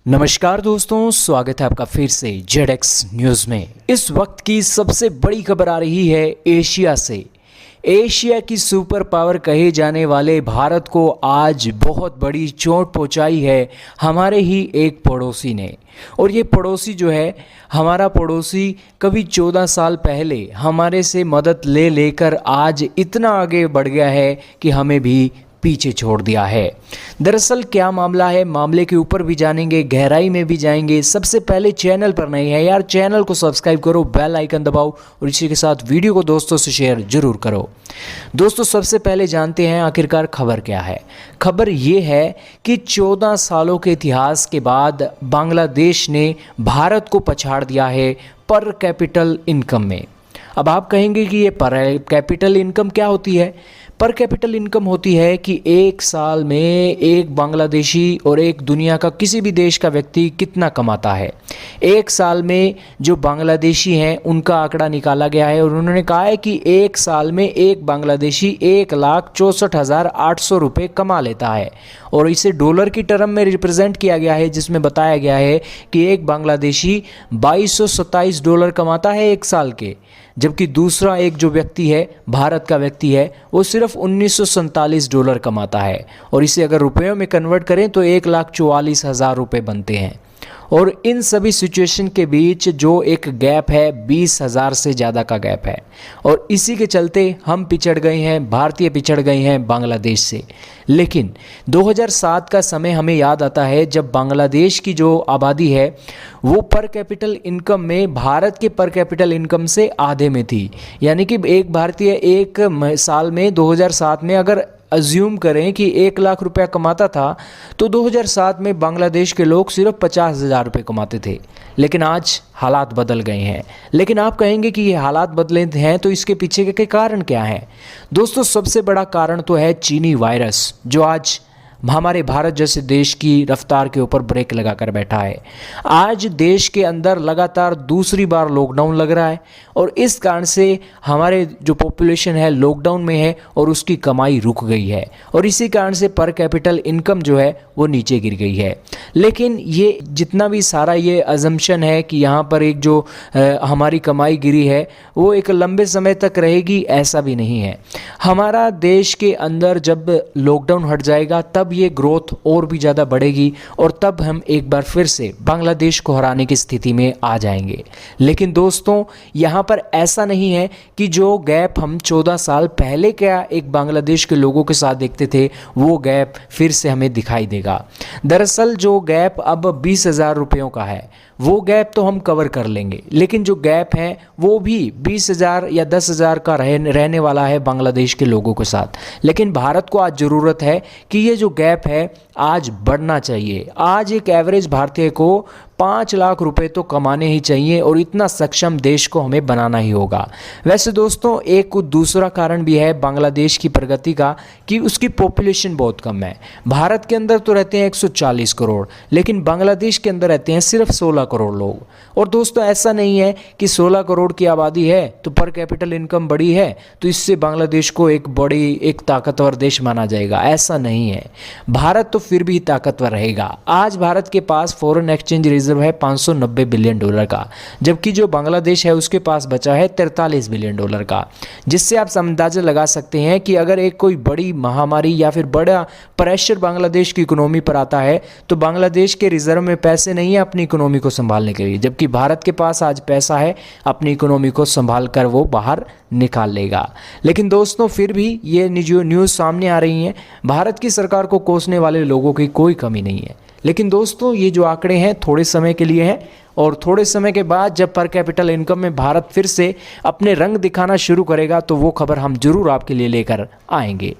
नमस्कार दोस्तों, स्वागत है आपका फिर से जेडएक्स न्यूज़ में। इस वक्त की सबसे बड़ी खबर आ रही है एशिया से। एशिया की सुपर पावर कहे जाने वाले भारत को आज बहुत बड़ी चोट पहुंचाई है हमारे ही एक पड़ोसी ने। और ये पड़ोसी जो है, हमारा पड़ोसी कभी 14 साल पहले हमारे से मदद ले लेकर आज इतना आगे बढ़ गया है कि हमें भी पीछे छोड़ दिया है। दरअसल क्या मामला है, मामले के ऊपर भी जानेंगे, गहराई में भी जाएंगे। सबसे पहले चैनल पर नहीं है यार, चैनल को सब्सक्राइब करो, बेल आइकन दबाओ और इसी के साथ वीडियो को दोस्तों से शेयर जरूर करो। दोस्तों सबसे पहले जानते हैं आखिरकार खबर क्या है। खबर ये है कि 14 सालों के इतिहास के बाद बांग्लादेश ने भारत को पछाड़ दिया है पर कैपिटल इनकम में। अब आप कहेंगे कि ये पर कैपिटल इनकम क्या होती है। पर कैपिटल इनकम होती है कि एक साल में एक बांग्लादेशी और एक दुनिया का किसी भी देश का व्यक्ति कितना कमाता है। एक साल में जो बांग्लादेशी हैं उनका आंकड़ा निकाला गया है और उन्होंने कहा है कि एक साल में एक बांग्लादेशी 1,64,800 रुपये कमा लेता है। और इसे डॉलर की टर्म में रिप्रेजेंट किया गया है, जिसमें बताया गया है कि एक बांग्लादेशी $2227 कमाता है एक साल के, जबकि दूसरा एक जो व्यक्ति है, भारत का व्यक्ति है, वो सिर्फ $1947 कमाता है। और इसे अगर रुपयों में कन्वर्ट करें तो 1,44,000 रुपये बनते हैं। और इन सभी सिचुएशन के बीच जो एक गैप है, 20,000 से ज़्यादा का गैप है। और इसी के चलते हम पिछड़ गए हैं, भारतीय पिछड़ गए हैं बांग्लादेश से। लेकिन 2007 का समय हमें याद आता है जब बांग्लादेश की जो आबादी है वो पर कैपिटल इनकम में भारत के पर कैपिटल इनकम से आधे में थी। यानी कि एक भारतीय एक साल में 2007 में अगर अज्यूम करें कि 1,00,000 रुपया कमाता था तो 2007 में बांग्लादेश के लोग सिर्फ 50,000 रुपये कमाते थे। लेकिन आज हालात बदल गए हैं। लेकिन आप कहेंगे कि ये हालात बदले हैं तो इसके पीछे के कारण क्या है। दोस्तों सबसे बड़ा कारण तो है चीनी वायरस, जो आज हमारे भारत जैसे देश की रफ्तार के ऊपर ब्रेक लगाकर बैठा है। आज देश के अंदर लगातार दूसरी बार लॉकडाउन लग रहा है और इस कारण से हमारे जो पॉपुलेशन है लॉकडाउन में है और उसकी कमाई रुक गई है और इसी कारण से पर कैपिटल इनकम जो है वो नीचे गिर गई है। लेकिन ये जितना भी सारा ये अजम्पशन है कि यहाँ पर एक जो हमारी कमाई गिरी है वो एक लंबे समय तक रहेगी, ऐसा भी नहीं है। हमारा देश के अंदर जब लॉकडाउन हट जाएगा तब ये ग्रोथ और भी ज़्यादा बढ़ेगी और तब हम एक बार फिर से बांग्लादेश को हराने की स्थिति में आ जाएंगे। लेकिन दोस्तों यहाँ पर ऐसा नहीं है कि जो गैप हम 14 साल पहले क्या एक बांग्लादेश के लोगों के साथ देखते थे वो गैप फिर से हमें दिखाई देगा। दरअसल जो गैप अब 20,000 रुपयों का है वो गैप तो हम कवर कर लेंगे, लेकिन जो गैप है वो भी 20,000 या 10,000 का रहने वाला है बांग्लादेश के लोगों के साथ। लेकिन भारत को आज ज़रूरत है कि ये जो गैप है आज बढ़ना चाहिए। आज एक एवरेज भारतीय को 5 लाख रुपए तो कमाने ही चाहिए और इतना सक्षम देश को हमें बनाना ही होगा। वैसे दोस्तों एक दूसरा कारण भी है बांग्लादेश की प्रगति का कि उसकी पॉपुलेशन बहुत कम है। भारत के अंदर तो रहते हैं 140 करोड़, लेकिन बांग्लादेश के अंदर रहते हैं सिर्फ 16 करोड़ लोग। और दोस्तों ऐसा नहीं है कि 16 करोड़ की आबादी है तो पर कैपिटल इनकम बड़ी है तो इससे बांग्लादेश को एक ताकतवर देश माना जाएगा, ऐसा नहीं है। भारत तो फिर भी ताकतवर रहेगा। आज भारत के पास फॉरेन एक्सचेंज रिजर्व है $590 बिलियन का, जबकि जो बांग्लादेश है उसके पास बचा है $43 बिलियन का, जिससे आप अंदाजा लगा सकते हैं कि अगर एक कोई बड़ी महामारी या फिर बड़ा प्रेशर बांग्लादेश की इकोनॉमी पर आता है तो बांग्लादेश के रिजर्व में पैसे नहीं है अपनी इकोनॉमी को संभालने के लिए, जबकि भारत के पास आज पैसा है अपनी इकोनॉमी को संभाल कर वो बाहर निकाल लेगा। लेकिन दोस्तों फिर भी ये जो न्यूज़ सामने आ रही हैं, भारत की सरकार को कोसने वाले लोगों की कोई कमी नहीं है। लेकिन दोस्तों ये जो आंकड़े हैं थोड़े समय के लिए हैं और थोड़े समय के बाद जब पर कैपिटल इनकम में भारत फिर से अपने रंग दिखाना शुरू करेगा तो वो खबर हम जरूर आपके लिए लेकर आएंगे।